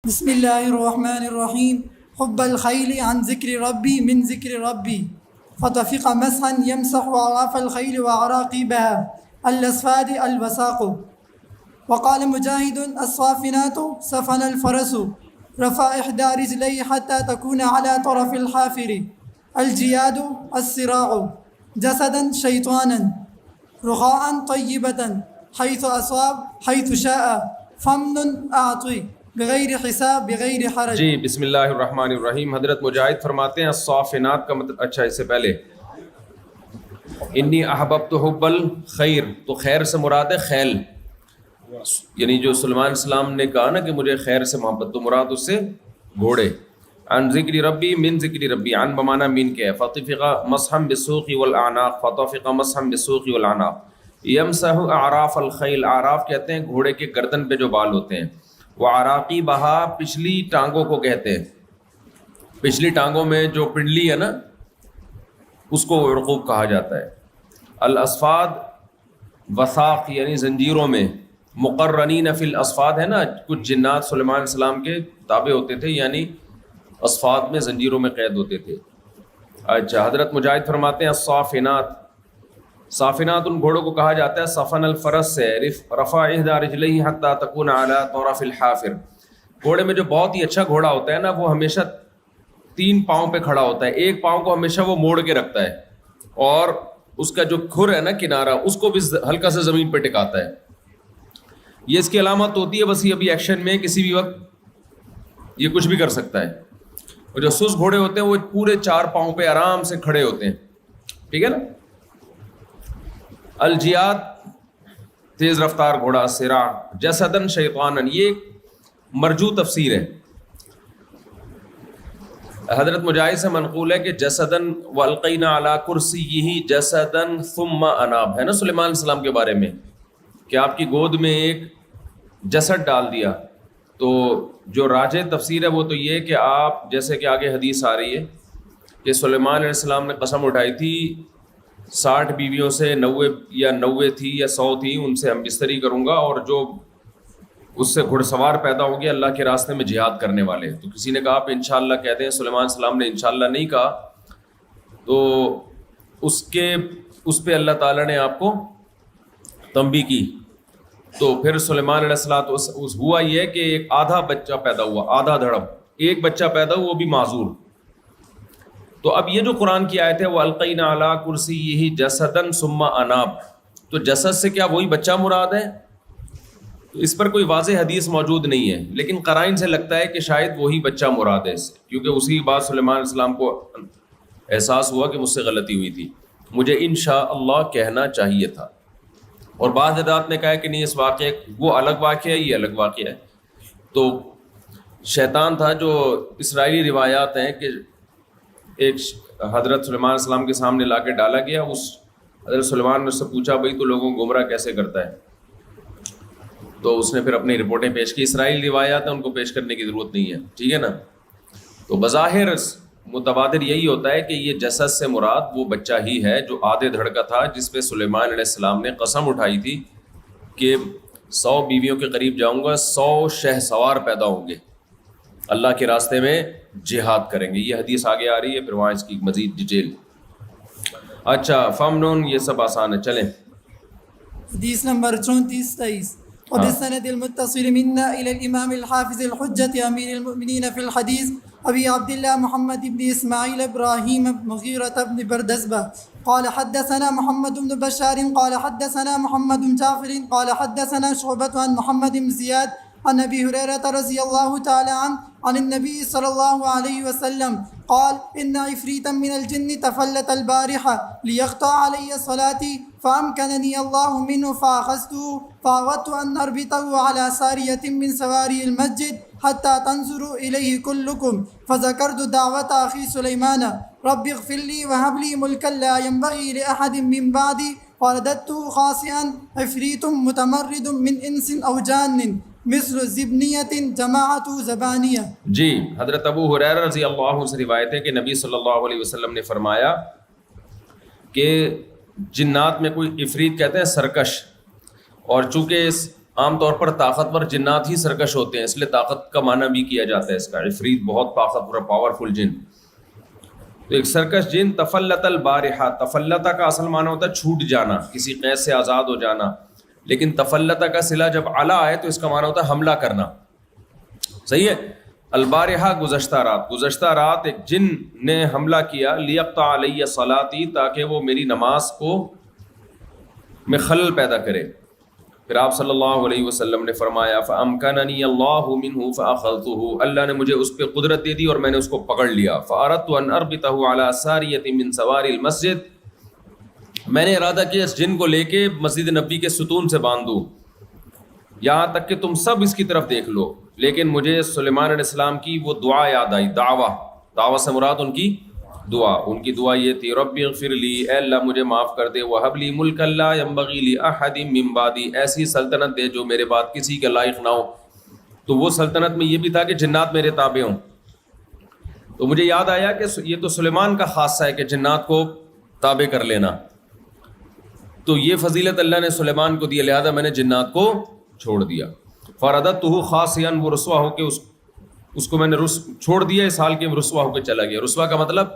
بسم الله الرحمن الرحيم. حب الخيل عن ذكر ربي من ذكر ربي فطفق مسحا يمسح أعراف الخيل وعراقبها الأصفاد الوساق. وقال مجاهد الصافنات سفن الفرس رفع إحدى رجليه حتى تكون على طرف الحافر. الجياد الصراع جسدا شيطانا رخاء طيبة حيث أصاب حيث شاء فمن أعطي بغیر حساب بغیر حرج. جی بسم اللہ الرحمن الرحیم. حضرت مجاہد فرماتے ہیں الصافنات کا مطلب، اچھا اس سے پہلے انی احببت حب الخیر، تو خیر سے مراد ہے خیل، یعنی جو سلیمان السلام نے کہا نا کہ مجھے خیر سے محبت، تو مراد اس سے گھوڑے. عن ذکر ربی من ذکر ربی، عن بمانا من کے ہے. فطفق مسحا بالسوق والاعناق، فطفق مسحا بالسوق والاعناق. یمسح اعراف الخیل، اعراف کہتے ہیں گھوڑے کے گردن پہ جو بال ہوتے ہیں. وعراقیبہا، پچھلی ٹانگوں کو کہتے ہیں، پچھلی ٹانگوں میں جو پنڈلی ہے نا اس کو عرقوب کہا جاتا ہے. الاصفاد وثاق یعنی زنجیروں میں، مقرنین فی الاصفاد ہے نا، کچھ جنات سلیمان علیہ السلام کے تابع ہوتے تھے، یعنی اصفاد میں زنجیروں میں قید ہوتے تھے. اچھا حضرت مجاہد فرماتے ہیں الصافنات، صافنات ان گھوڑوں کو کہا جاتا ہے صفن الفرس سے، رفع احدى رجلیہ حتی تکون علی طرف الحافر. گھوڑے میں جو بہت ہی اچھا گھوڑا ہوتا ہے نا وہ ہمیشہ 3 پاؤں پہ کھڑا ہوتا ہے، ایک پاؤں کو ہمیشہ وہ موڑ کے رکھتا ہے اور اس کا جو کھر ہے نا کنارہ اس کو بھی ہلکا سے زمین پہ ٹکاتا ہے. یہ اس کی علامت ہوتی ہے، بس یہ ابھی ایکشن میں کسی بھی وقت یہ کچھ بھی کر سکتا ہے. اور جو سست گھوڑے ہوتے ہیں وہ پورے 4 پاؤں پہ آرام سے کھڑے ہوتے ہیں، ٹھیک ہے نا. الجیاد تیز رفتار گھوڑا، سراع جسدن شیطانن، یہ مرجو تفسیر ہے. حضرت مجاہد سے منقول ہے کہ جسدن والقینا علی کرسیہ جسدن ثم اناب، ہے نا سلیمان علیہ السلام کے بارے میں کہ آپ کی گود میں ایک جسد ڈال دیا. تو جو راجح تفسیر ہے وہ تو یہ کہ آپ، جیسے کہ آگے حدیث آ رہی ہے کہ سلیمان علیہ السلام نے قسم اٹھائی تھی 60 بیویوں سے 90 تھی یا 100 تھی، ان سے ہم بستری کروں گا، اور جو اس سے گھڑ سوار پیدا ہوں گے اللہ کے راستے میں جہاد کرنے والے. تو کسی نے کہا آپ انشاءاللہ کہتے ہیں، سلیمان علیہ السلام نے انشاءاللہ نہیں کہا، تو اس پہ اللہ تعالیٰ نے آپ کو تنبیہ کی. تو پھر سلیمان علیہ السلام ہوا یہ کہ ایک آدھا بچہ پیدا ہوا، آدھا دھڑم، ایک بچہ پیدا ہوا وہ بھی معذور. تو اب یہ جو قرآن کی آیت ہے وہ القینا علی کرسیہ جسدن ثم اناب، تو جسد سے کیا وہی بچہ مراد ہے؟ تو اس پر کوئی واضح حدیث موجود نہیں ہے، لیکن قرائن سے لگتا ہے کہ شاید وہی بچہ مراد ہے اس سے، کیونکہ اسی بات سلیمان علیہ السلام کو احساس ہوا کہ مجھ سے غلطی ہوئی تھی، مجھے انشاءاللہ کہنا چاہیے تھا. اور بعض حضرات نے کہا کہ نہیں، اس واقعے وہ الگ واقعہ ہے، یہ الگ واقعہ ہے. تو شیطان تھا، جو اسرائیلی روایات ہیں کہ ایک حضرت سلیمان علیہ السلام کے سامنے لا کے ڈالا گیا. اس حضرت سلیمان نے اس سے پوچھا بھائی تو لوگوں کو گمراہ کیسے کرتا ہے؟ تو اس نے پھر اپنی رپورٹیں پیش کی. اسرائیلی روایات ہیں، ان کو پیش کرنے کی ضرورت نہیں ہے، ٹھیک ہے نا. تو بظاہر متبادر یہی ہوتا ہے کہ یہ جسد سے مراد وہ بچہ ہی ہے جو آدھے دھڑ کا تھا، جس پہ سلیمان علیہ السلام نے قسم اٹھائی تھی کہ 100 بیویوں کے قریب جاؤں گا، 100 شہ سوار پیدا ہوں گے، اللہ کے راستے میں جہاد کریں گے. یہ حدیث آگے آ رہی ہے، پھر وہاں اس کی مزید ڈیٹیل. اچھا فمنون، یہ سب آسان ہے، چلیں. حدیث نمبر 34-23. وبالسند المتصل منا إلى الإمام الحافظ الحجة أمير المؤمنين في الحديث أبي عبد الله محمد بن إسماعيل إبراهيم مغيرة بن بردزبة قال حدثنا محمد بن بشار قال حدثنا محمد بن جعفر قال حدثنا شعبة عن محمد بن زياد عن أبي هريرة رضي الله تعالى عنه عن النبي صلى الله عليه وسلم قال إن عفريتا من الجن تفلت البارحة ليقطع علي صلاتي فأمكنني الله منه فأخذته فأردت أن أربطه على سارية من سواري المسجد حتى تنظروا إليه كلكم فذكرت دعوة أخي سليمان رب اغفر لي وهب لي ملكا لا ينبغي لأحد من بعدي فرددته خاسئا عفريت متمرد من إنس أو جان مثل زبنیت جماعت زبانیہ. جی حضرت ابو ہریرہ رضی اللہ عنہ سے روایت ہے کہ نبی صلی اللہ علیہ وسلم نے فرمایا کہ جنات میں کوئی عفریت کہتے ہیں سرکش، اور چونکہ اس عام طور پر طاقتور جنات ہی سرکش ہوتے ہیں، اس لیے طاقت کا معنی بھی کیا جاتا ہے اس کا، عفریت بہت طاقتور پاورفل جن. تو ایک سرکش جن تفلت البارحہ، تفلتہ کا اصل معنی ہوتا ہے چھوٹ جانا، کسی قید سے آزاد ہو جانا، لیکن تفلتہ کا صلہ جب علا ہے تو اس کا معنی ہوتا ہے حملہ کرنا. صحیح ہے. البارحہ گزشتہ رات، گزشتہ رات ایک جن نے حملہ کیا، لیقطع علی صلاتی، تاکہ وہ میری نماز کو میں خلل پیدا کرے. پھر آپ صلی اللہ علیہ وسلم نے فرمایا فَأَمْكَنَنِيَ اللَّهُ مِنْهُ فَأَخَذْتُهُ، اللہ نے مجھے اس پہ قدرت دے دی اور میں نے اس کو پکڑ لیا. فَأَرَدْتُ أَنْ أَرْبِطَهُ عَلَى سَارِيَةٍ مِّن سَوَارِ الْمَسْجِدِ، میں نے ارادہ کیا اس جن کو لے کے مسجد نبوی کے ستون سے باندھ دوں، یہاں تک کہ تم سب اس کی طرف دیکھ لو. لیکن مجھے سلیمان علیہ السلام کی وہ دعا یاد آئی، دعویٰ سے مراد ان کی دعا. ان کی دعا یہ تھی رب اغفر لی، اے اللہ مجھے معاف کر دے، وہب لی ملکا لا ینبغی لاحد من بعدی، ایسی سلطنت دے جو میرے بعد کسی کے لائق نہ ہو. تو وہ سلطنت میں یہ بھی تھا کہ جنات میرے تابع ہوں. تو مجھے یاد آیا کہ یہ تو سلیمان کا خاصہ ہے کہ جنات کو تابع کر لینا، تو یہ فضیلت اللہ نے سلیمان کو دی، لہذا میں نے جنات کو چھوڑ دیا. فرددتہ خاسیا، وہ رسوا ہو کے اس کو میں نے چھوڑ دیا، اس حال کے رسوا ہو کے چلا گیا. رسوا کا مطلب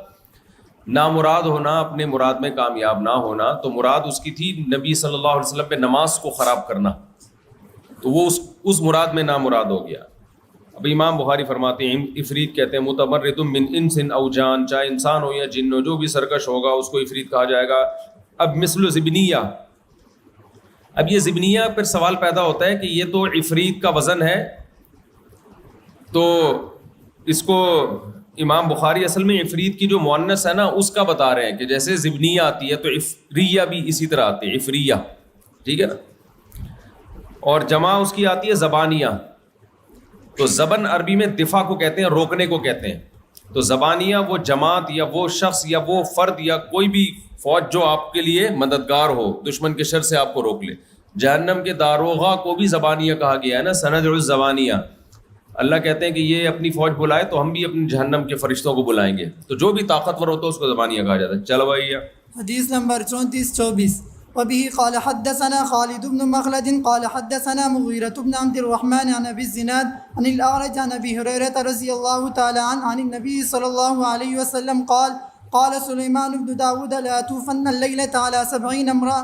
نامراد ہونا، اپنے مراد میں کامیاب نہ ہونا. تو مراد اس کی تھی نبی صلی اللہ علیہ وسلم پہ نماز کو خراب کرنا، تو وہ اس مراد میں نامراد ہو گیا. اب امام بخاری فرماتے ہیں عفریت کہتے ہیں متمرد من انس او جان، چاہے انسان ہو یا جن ہو، جو بھی سرکش ہوگا اس کو عفریت کہا جائے گا. اب مثل زبنیہ، اب یہ زبنیہ پر سوال پیدا ہوتا ہے کہ یہ تو عفریت کا وزن ہے، تو اس کو امام بخاری اصل میں عفریت کی جو مؤنث ہے نا اس کا بتا رہے ہیں کہ جیسے زبنیہ آتی ہے تو عفریہ بھی اسی طرح آتی ہے، عفریہ، ٹھیک ہے نا. اور جمع اس کی آتی ہے زبانیہ. تو زبن عربی میں دفاع کو کہتے ہیں، روکنے کو کہتے ہیں. تو زبانیہ وہ جماعت یا وہ شخص یا وہ فرد یا کوئی بھی فوج جو آپ کے لیے مددگار ہو، دشمن کے شر سے آپ کو روک لے. جہنم کے داروغہ کو بھی زبانیہ کہا گیا ہے نا، سندع الزبانیہ. اللہ کہتے ہیں کہ یہ اپنی فوج بلائے تو ہم بھی اپنے جہنم کے فرشتوں کو بلائیں گے. تو جو بھی طاقتور ہوتا ہے اس کو زبانیہ کہا جاتا ہے. چلو بھائی. حدیث نمبر 34-24. وبه قال حدثنا خالد بن مخلد قال حدثنا مغيرة بن عبد الرحمن عن أبي الزناد عن الأعرج عن أبي هريرة رضي الله تعالى عنه عن النبي صلى الله عليه وسلم قال سليمان بن داود لا توفن الليلة على 70 امرأة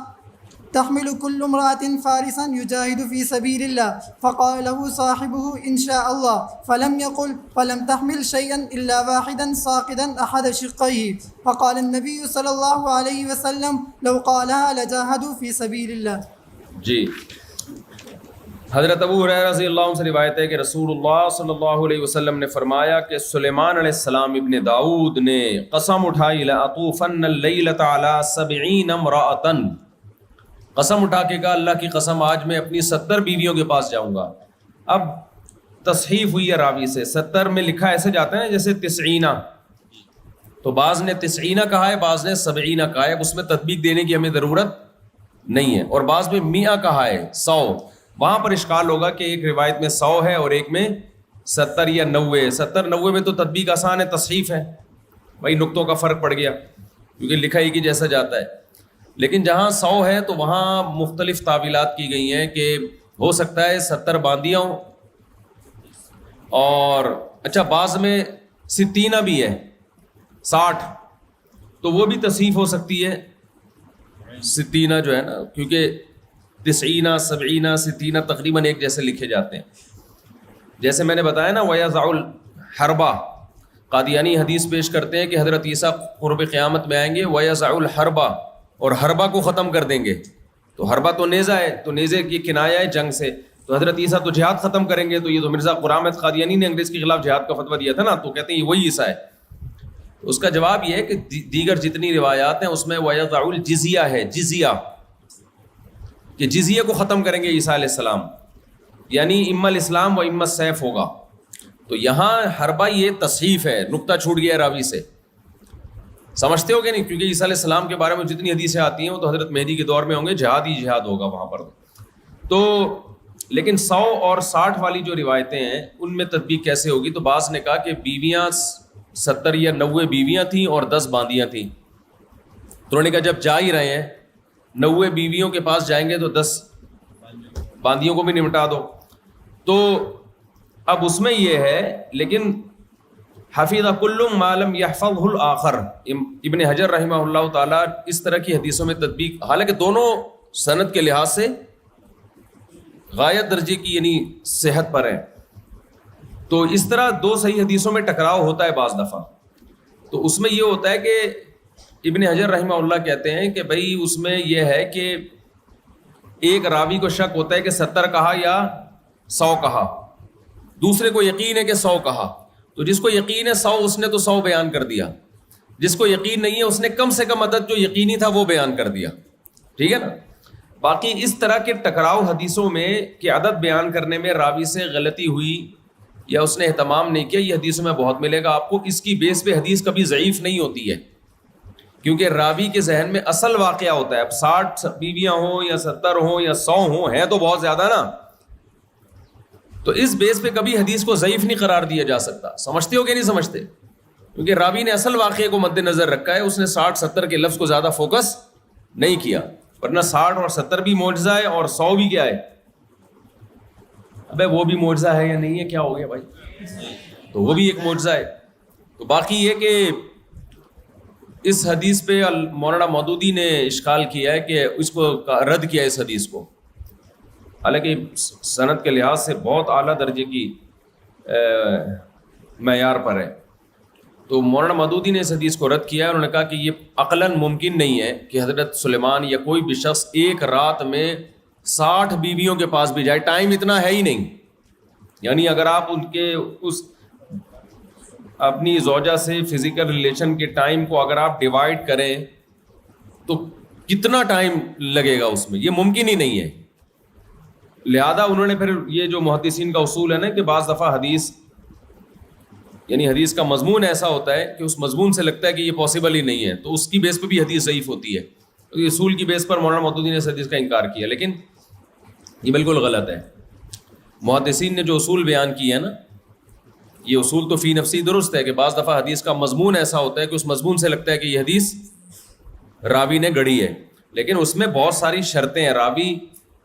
تحمل كل امرأة فارسا يجاهد في سبيل الله. فقال له صاحبه إن شاء الله، فلم يقل فلم تحمل شيئا إلا واحدا ساقدا أحد شقيه. فقال النبي صلى الله عليه وسلم لو قالها لجاهدوا في سبيل الله. جی حضرت ابو ہریرہ رضی اللہ عنہ سے روایت ہے کہ رسول اللہ صلی اللہ علیہ وسلم نے فرمایا کہ سلیمان علیہ السلام ابن داؤد نے قسم اٹھائی لأطوفن اللیلۃ علی 70 امرأۃ، قسم اٹھا کے کہا اللہ کی قسم آج میں اپنی 70 بیویوں کے پاس جاؤں گا. اب تصحیف ہوئی ہے راوی سے، 70 میں لکھا ایسے جاتا ہے جیسے 90، تو بعض نے 90 کہا ہے، بعض نے 70 کہا ہے. اس میں تطبیق دینے کی ہمیں ضرورت نہیں ہے. اور بعض میں 100 کہا ہے، 100. وہاں پر اشکال ہوگا کہ ایک روایت میں 100 ہے اور ایک میں 70 یا 90. 70-90 میں تو تطبیق آسان ہے، تصحیف ہے بھائی، نقطوں کا فرق پڑ گیا کیونکہ لکھا ہی کہ جیسا جاتا ہے. لیکن جہاں 100 ہے تو وہاں مختلف تعویلات کی گئی ہیں کہ ہو سکتا ہے 70 باندیاں ہوں، اور اچھا بعض میں 60 بھی ہے، 60، تو وہ بھی تصحیف ہو سکتی ہے. 60 جو ہے نا، کیونکہ 90 70 60 تقریباً ایک جیسے لکھے جاتے ہیں. جیسے میں نے بتایا نا وَيَضَعُ الْحَرْبَ، قادیانی حدیث پیش کرتے ہیں کہ حضرت عیسیٰ قرب قیامت میں آئیں گے وَيَضَعُ الْحَرْبَ، اور حربہ کو ختم کر دیں گے. تو حربہ تو نیزہ ہے، تو نیزے کی کنایا ہے جنگ سے. تو حضرت عیسیٰ تو جہاد ختم کریں گے. تو یہ تو مرزا غلام احمد قادیانی نے انگریز کے خلاف جہاد کا فتویٰ دیا تھا نا، تو کہتے ہیں یہ وہی عیسیٰ ہے. تو اس کا جواب یہ ہے کہ دیگر جتنی روایات ہیں اس میں وَيَضَعُ الْجِزْيَہ ہے، جزیہ، کہ جزیہ کو ختم کریں گے عیسیٰ علیہ السلام، یعنی اما الاسلام و اما السیف ہوگا. تو یہاں حربہ یہ تصحیف ہے، نقطہ چھوٹ گیا راوی سے. سمجھتے ہو کہ نہیں؟ کیونکہ عیسیٰ علیہ السلام کے بارے میں جتنی حدیثیں آتی ہیں وہ تو حضرت مہدی کے دور میں ہوں گے، جہاد ہی جہاد ہوگا وہاں پر. تو لیکن 100 اور 60 والی جو روایتیں ہیں ان میں تطبیق کیسے ہوگی؟ تو بعض نے کہا کہ بیویاں 70 یا 90 بیویاں تھیں اور 10 باندیاں تھیں. تو انہوں نے کہا جب جا ہی رہے ہیں 90 بیویوں کے پاس جائیں گے تو 10 باندیوں کو بھی نمٹا دو. تو اب اس میں یہ ہے لیکن حفظ کل ما لم یحفظہ الآخر. ابن حجر رحمہ اللہ تعالیٰ اس طرح کی حدیثوں میں تطبیق، حالانکہ دونوں سند کے لحاظ سے غایت درجے کی یعنی صحت پر ہیں، تو اس طرح دو صحیح حدیثوں میں ٹکراؤ ہوتا ہے بعض دفعہ. تو اس میں یہ ہوتا ہے کہ ابن حجر رحمہ اللہ کہتے ہیں کہ بھائی اس میں یہ ہے کہ ایک راوی کو شک ہوتا ہے کہ 70 کہا یا 100 کہا، دوسرے کو یقین ہے کہ 100 کہا. تو جس کو یقین ہے 100 اس نے تو 100 بیان کر دیا، جس کو یقین نہیں ہے اس نے کم سے کم عدد جو یقینی تھا وہ بیان کر دیا. ٹھیک ہے نا. باقی اس طرح کے ٹکراؤ حدیثوں میں کہ عدد بیان کرنے میں راوی سے غلطی ہوئی یا اس نے اہتمام نہیں کیا، یہ حدیثوں میں بہت ملے گا آپ کو. اس کی بیس پہ حدیث کبھی ضعیف نہیں ہوتی ہے، کیونکہ راوی کے ذہن میں اصل واقعہ ہوتا ہے. اب 60 بیویاں ہوں یا 70 ہوں یا 100 ہوں، ہیں تو بہت زیادہ نا، تو اس بیس پہ کبھی حدیث کو ضعیف نہیں قرار دیا جا سکتا. سمجھتے ہو کہ نہیں سمجھتے؟ کیونکہ راوی نے اصل واقعے کو مد نظر رکھا ہے، اس نے 60-70 کے لفظ کو زیادہ فوکس نہیں کیا. ورنہ 60 اور 70 بھی معجزہ ہے اور 100 بھی کیا ہے؟ ابے وہ بھی معجزہ ہے یا نہیں ہے؟ کیا ہو گیا بھائی؟ تو وہ بھی ایک معجزہ ہے. تو باقی یہ کہ اس حدیث پہ مولانا مودودی نے اشکال کیا ہے کہ اس کو رد کیا اس حدیث کو، حالانکہ سند کے لحاظ سے بہت اعلیٰ درجے کی معیار پر ہے. تو مولانا مودودی نے اس حدیث کو رد کیا ہے. انہوں نے کہا کہ یہ عقلاً ممکن نہیں ہے کہ حضرت سلیمان یا کوئی بھی شخص ایک رات میں 60 بیویوں کے پاس بھی جائے. ٹائم اتنا ہے ہی نہیں. یعنی اگر آپ ان کے اس اپنی زوجہ سے فزیکل ریلیشن کے ٹائم کو اگر آپ ڈیوائڈ کریں تو کتنا ٹائم لگے گا اس میں؟ یہ ممکن ہی نہیں ہے. لہذا انہوں نے پھر یہ جو محدثین کا اصول ہے نا کہ بعض دفعہ حدیث یعنی حدیث کا مضمون ایسا ہوتا ہے کہ اس مضمون سے لگتا ہے کہ یہ پاسبل ہی نہیں ہے، تو اس کی بیس پہ بھی حدیث ضعیف ہوتی ہے. تو یہ اصول کی بیس پر مولانا مودودی نے اس حدیث کا انکار کیا، لیکن یہ بالکل غلط ہے. محدثین نے جو اصول بیان کیے ہیں نا، یہ اصول تو فی نفسی درست ہے کہ بعض دفعہ حدیث کا مضمون ایسا ہوتا ہے کہ اس مضمون سے لگتا ہے کہ یہ حدیث راوی نے گڑھی ہے، لیکن اس میں بہت ساری شرطیں ہیں. راوی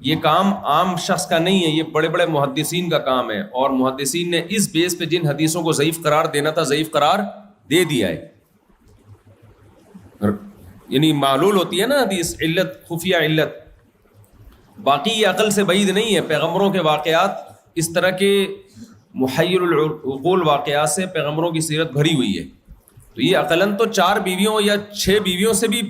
یہ کام عام شخص کا نہیں ہے، یہ بڑے بڑے محدثین کا کام ہے، اور محدثین نے اس بیس پہ جن حدیثوں کو ضعیف قرار دینا تھا ضعیف قرار دے دیا ہے. یعنی معلول ہوتی ہے نا حدیث، علت، خفیہ علت. باقی یہ عقل سے بعید نہیں ہے. پیغمبروں کے واقعات اس طرح کے محیر العقول واقعات سے پیغمبروں کی سیرت بھری ہوئی ہے. تو یہ عقلاً تو 4 بیویوں یا 6 بیویوں سے بھی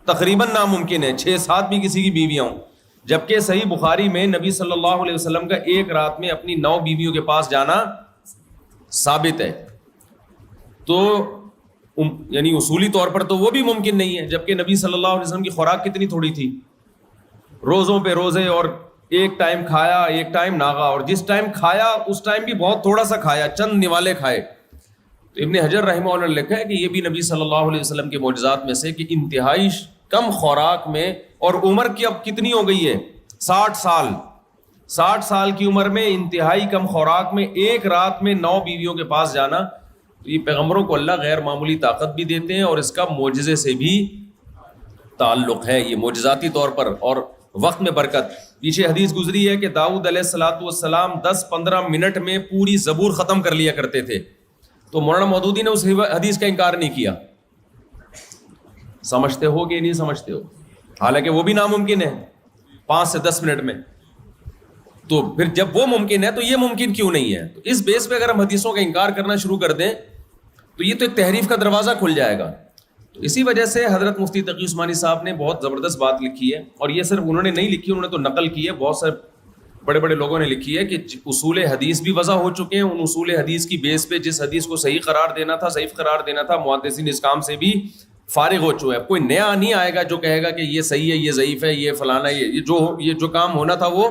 تقریباً ناممکن ہے، 6-7 بھی کسی کی بیویاں ہوں. جبکہ صحیح بخاری میں نبی صلی اللہ علیہ وسلم کا ایک رات میں اپنی 9 بیویوں کے پاس جانا ثابت ہے. تو یعنی اصولی طور پر تو وہ بھی ممکن نہیں ہے، جبکہ نبی صلی اللہ علیہ وسلم کی خوراک کتنی تھوڑی تھی، روزوں پہ روزے، اور ایک ٹائم کھایا ایک ٹائم ناغا، اور جس ٹائم کھایا اس ٹائم بھی بہت تھوڑا سا کھایا، چند نوالے کھائے. تو ابن حجر رحمہ اللہ نے لکھا ہے کہ یہ بھی نبی صلی اللہ علیہ وسلم کے معجزات میں سے کہ انتہائی کم خوراک میں، اور عمر کی اب کتنی ہو گئی ہے؟ 60 سال. 60 سال کی عمر میں انتہائی کم خوراک میں ایک رات میں 9 بیویوں کے پاس جانا. تو یہ پیغمبروں کو اللہ غیر معمولی طاقت بھی دیتے ہیں، اور اس کا معجزے سے بھی تعلق ہے، یہ معجزاتی طور پر، اور وقت میں برکت. پیچھے حدیث گزری ہے کہ داؤد علیہ الصلوۃ والسلام 10-15 منٹ میں پوری زبور ختم کر لیا کرتے تھے. تو مولانا مودودی نے اس حدیث کا انکار نہیں کیا. سمجھتے ہو کہ نہیں سمجھتے ہو؟ حالانکہ وہ بھی ناممکن ہے 5 سے 10 منٹ میں. تو پھر جب وہ ممکن ہے تو یہ ممکن کیوں نہیں ہے؟ تو اس بیس پہ اگر ہم حدیثوں کا انکار کرنا شروع کر دیں تو یہ تو ایک تحریف کا دروازہ کھل جائے گا. تو اسی وجہ سے حضرت مفتی تقی عثمانی صاحب نے بہت زبردست بات لکھی ہے، اور یہ صرف انہوں نے نہیں لکھی، انہوں نے تو نقل کی ہے، بہت سارے بڑے بڑے لوگوں نے لکھی ہے کہ اصول حدیث بھی وضع ہو چکے ہیں. ان اصول حدیث کی بیس پہ جس حدیث کو صحیح قرار دینا تھا ضعیف قرار دینا تھا، محدثین اس کام سے بھی فارغ ہو چکے ہیں. کوئی نیا نہیں آئے گا جو کہے گا کہ یہ صحیح ہے یہ ضعیف ہے یہ فلانا، یہ جو کام ہونا تھا وہ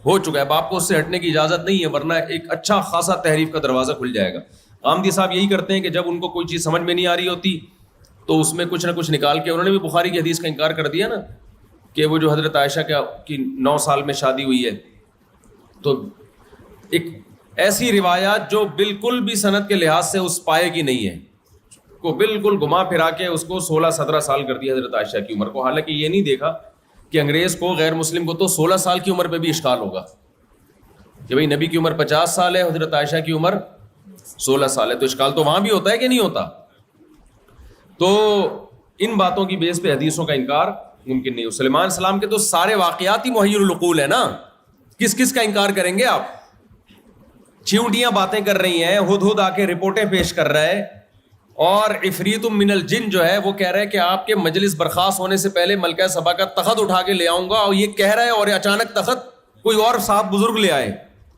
ہو چکا ہے. اب آپ کو اس سے ہٹنے کی اجازت نہیں ہے، ورنہ ایک اچھا خاصا تحریف کا دروازہ کھل جائے گا. غامدی صاحب یہی کرتے ہیں کہ جب ان کو کوئی چیز سمجھ میں نہیں آ رہی ہوتی تو اس میں کچھ نہ کچھ نکال کے، انہوں نے بھی بخاری کی حدیث کا انکار کر دیا نا کہ وہ جو حضرت عائشہ کی 9 سال میں شادی ہوئی ہے. تو ایک ایسی روایات جو بالکل بھی سند کے لحاظ سے اس پائے کی نہیں ہے، کو بالکل گھما پھرا کے اس کو 16-17 سال کر دیا حضرت عائشہ کی عمر کو. حالانکہ یہ نہیں دیکھا کہ انگریز کو, غیر مسلم کو تو 16 سال کی عمر پہ بھی اشکال ہوگا کہ بھئی نبی کی عمر 50 سال ہے, حضرت عائشہ کی عمر 16 سال ہے, تو اشکال تو وہاں بھی ہوتا ہے کہ نہیں ہوتا. تو ان باتوں کی بیس پہ حدیثوں کا انکار ممکن نہیں. سلیمان علیہ السلام کے تو سارے واقعات ہی محیر العقول ہیں نا, کس کس کا انکار کریں گے آپ؟ چیونٹیاں باتیں کر رہی ہیں, ہدہد آ کے رپورٹیں پیش کر رہا ہے, اور عفریت من الجن جو ہے وہ کہہ رہا ہے کہ آپ کے مجلس برخاست ہونے سے پہلے ملکہ سبا کا تخت اٹھا کے لے آؤں گا, اور یہ کہہ رہا ہے اور اچانک تخت کوئی اور صاحب بزرگ لے آئے.